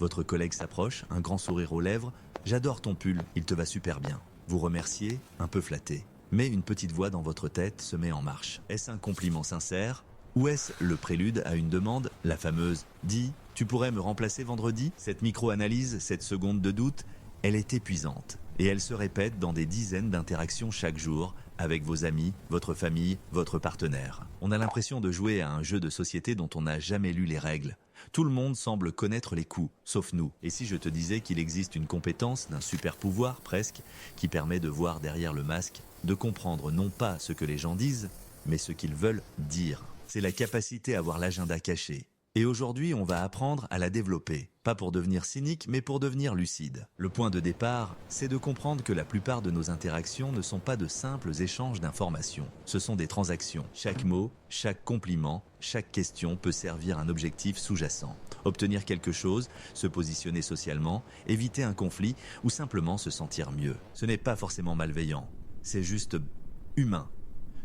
Votre collègue s'approche, un grand sourire aux lèvres. J'adore ton pull, il te va super bien. Vous remerciez, un peu flatté. Mais une petite voix dans votre tête se met en marche. Est-ce un compliment sincère? Ou est-ce le prélude à une demande, la fameuse « Dis, tu pourrais me remplacer vendredi ?» Cette micro-analyse, cette seconde de doute, elle est épuisante. Et elle se répète dans des dizaines d'interactions chaque jour avec vos amis, votre famille, votre partenaire. On a l'impression de jouer à un jeu de société dont on n'a jamais lu les règles. Tout le monde semble connaître les coups, sauf nous. Et si je te disais qu'il existe une compétence, d'un super pouvoir presque, qui permet de voir derrière le masque, de comprendre non pas ce que les gens disent, mais ce qu'ils veulent dire. C'est la capacité à voir l'agenda caché. Et aujourd'hui, on va apprendre à la développer. Pas pour devenir cynique, mais pour devenir lucide. Le point de départ, c'est de comprendre que la plupart de nos interactions ne sont pas de simples échanges d'informations. Ce sont des transactions. Chaque mot, chaque compliment, chaque question peut servir un objectif sous-jacent. Obtenir quelque chose, se positionner socialement, éviter un conflit ou simplement se sentir mieux. Ce n'est pas forcément malveillant. C'est juste humain.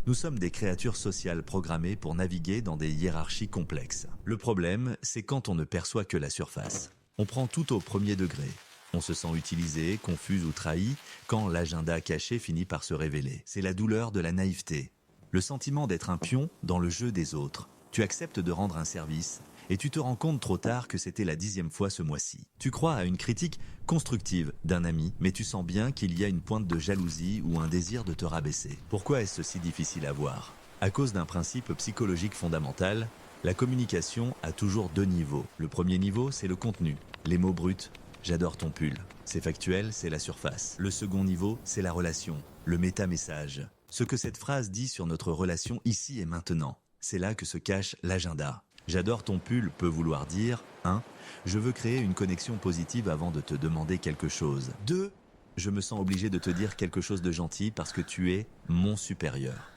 Nous sommes des créatures sociales programmées pour naviguer dans des hiérarchies complexes. Le problème, c'est quand on ne perçoit que la surface. On prend tout au premier degré. On se sent utilisé, confus ou trahi quand l'agenda caché finit par se révéler. C'est la douleur de la naïveté. Le sentiment d'être un pion dans le jeu des autres. Tu acceptes de rendre un service et tu te rends compte trop tard que c'était la 10e fois ce mois-ci. Tu crois à une critique constructive d'un ami, mais tu sens bien qu'il y a une pointe de jalousie ou un désir de te rabaisser. Pourquoi est-ce si difficile à voir? À cause d'un principe psychologique fondamental, la communication a toujours 2 niveaux. Le premier niveau, c'est le contenu, les mots bruts. J'adore ton pull. C'est factuel, c'est la surface. Le second niveau, c'est la relation, le méta-message. Ce que cette phrase dit sur notre relation ici et maintenant. C'est là que se cache l'agenda. J'adore ton pull peut vouloir dire 1. Je veux créer une connexion positive avant de te demander quelque chose. 2. Je me sens obligé de te dire quelque chose de gentil parce que tu es mon supérieur.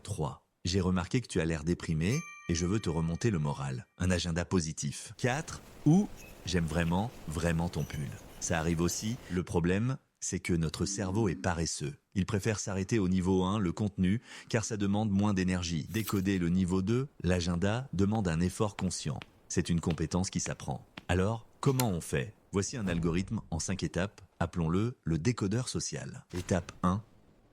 3. J'ai remarqué que tu as l'air déprimé et je veux te remonter le moral. Un agenda positif. 4. Ou j'aime vraiment, vraiment ton pull. Ça arrive aussi. Le problème, c'est que notre cerveau est paresseux. Il préfère s'arrêter au niveau 1, le contenu, car ça demande moins d'énergie. Décoder le niveau 2, l'agenda, demande un effort conscient. C'est une compétence qui s'apprend. Alors, comment on fait? Voici un algorithme en 5 étapes, appelons-le le décodeur social. Étape 1,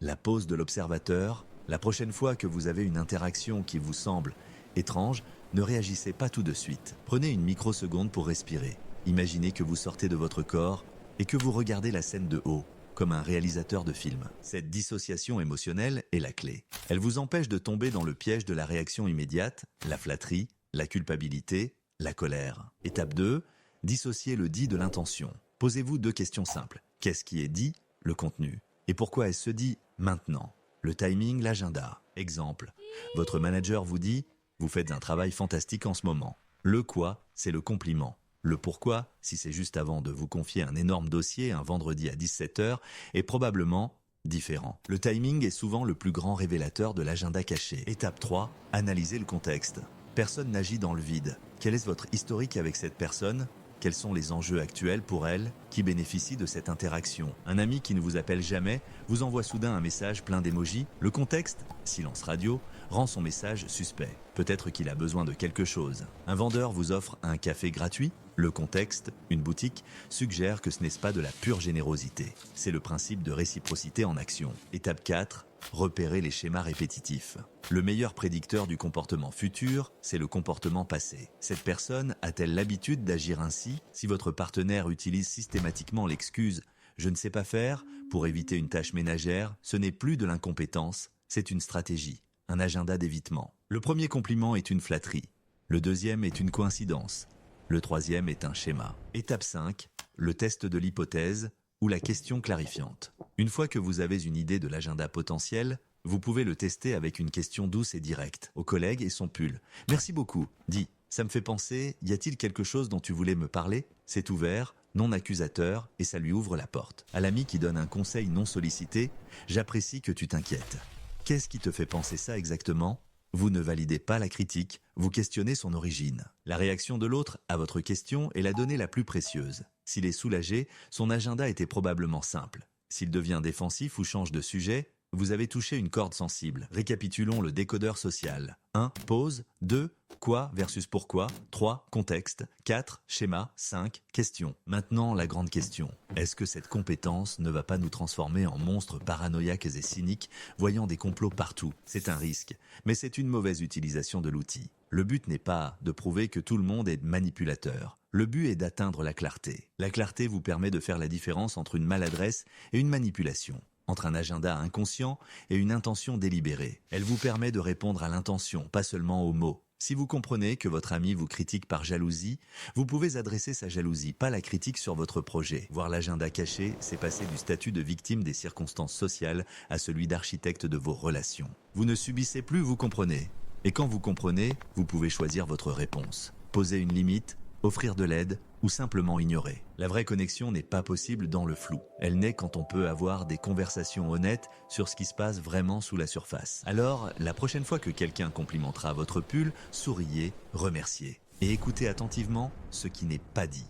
la pause de l'observateur. La prochaine fois que vous avez une interaction qui vous semble étrange, ne réagissez pas tout de suite. Prenez une microseconde pour respirer. Imaginez que vous sortez de votre corps et que vous regardez la scène de haut, comme un réalisateur de film. Cette dissociation émotionnelle est la clé. Elle vous empêche de tomber dans le piège de la réaction immédiate, la flatterie, la culpabilité, la colère. Étape 2, dissocier le dit de l'intention. Posez-vous 2 questions simples. Qu'est-ce qui est dit? Le contenu. Et pourquoi est-ce dit maintenant? Le timing, l'agenda. Exemple, votre manager vous dit « Vous faites un travail fantastique en ce moment ». Le quoi, c'est le compliment. Le pourquoi, si c'est juste avant de vous confier un énorme dossier un vendredi à 17h, est probablement différent. Le timing est souvent le plus grand révélateur de l'agenda caché. Étape 3, analysez le contexte. Personne n'agit dans le vide. Quel est votre historique avec cette personne? Quels sont les enjeux actuels pour elle qui bénéficient de cette interaction? Un ami qui ne vous appelle jamais vous envoie soudain un message plein d'émojis. Le contexte, silence radio, rend son message suspect. Peut-être qu'il a besoin de quelque chose. Un vendeur vous offre un café gratuit. Le contexte, une boutique, suggère que ce n'est pas de la pure générosité. C'est le principe de réciprocité en action. Étape 4, repérer les schémas répétitifs. Le meilleur prédicteur du comportement futur, c'est le comportement passé. Cette personne a-t-elle l'habitude d'agir ainsi? Si votre partenaire utilise systématiquement l'excuse « je ne sais pas faire » pour éviter une tâche ménagère, ce n'est plus de l'incompétence, c'est une stratégie, un agenda d'évitement. Le premier compliment est une flatterie. Le deuxième est une coïncidence. Le troisième est un schéma. Étape 5, le test de l'hypothèse ou la question clarifiante. Une fois que vous avez une idée de l'agenda potentiel, vous pouvez le tester avec une question douce et directe, au collègue et son pull. « Merci beaucoup. Dis, ça me fait penser, y a-t-il quelque chose dont tu voulais me parler ?» C'est ouvert, non accusateur, et ça lui ouvre la porte. À l'ami qui donne un conseil non sollicité, « J'apprécie que tu t'inquiètes. Qu'est-ce qui te fait penser ça exactement ?» Vous ne validez pas la critique, vous questionnez son origine. La réaction de l'autre à votre question est la donnée la plus précieuse. S'il est soulagé, son agenda était probablement simple. S'il devient défensif ou change de sujet, Vous avez touché une corde sensible. Récapitulons le décodeur social. 1. Pause. 2. Quoi versus pourquoi. 3. Contexte. 4. Schéma. 5. Question. Maintenant, la grande question. Est-ce que cette compétence ne va pas nous transformer en monstres paranoïaques et cyniques, voyant des complots partout? C'est un risque, mais c'est une mauvaise utilisation de l'outil. Le but n'est pas de prouver que tout le monde est manipulateur. Le but est d'atteindre la clarté. La clarté vous permet de faire la différence entre une maladresse et une manipulation, entre un agenda inconscient et une intention délibérée. Elle vous permet de répondre à l'intention, pas seulement aux mots. Si vous comprenez que votre ami vous critique par jalousie, vous pouvez adresser sa jalousie, pas la critique sur votre projet. Voir l'agenda caché, c'est passer du statut de victime des circonstances sociales à celui d'architecte de vos relations. Vous ne subissez plus, vous comprenez. Et quand vous comprenez, vous pouvez choisir votre réponse. Poser une limite, offrir de l'aide ou simplement ignorer. La vraie connexion n'est pas possible dans le flou. Elle naît quand on peut avoir des conversations honnêtes sur ce qui se passe vraiment sous la surface. Alors, la prochaine fois que quelqu'un complimentera votre pull, souriez, remerciez et écoutez attentivement ce qui n'est pas dit.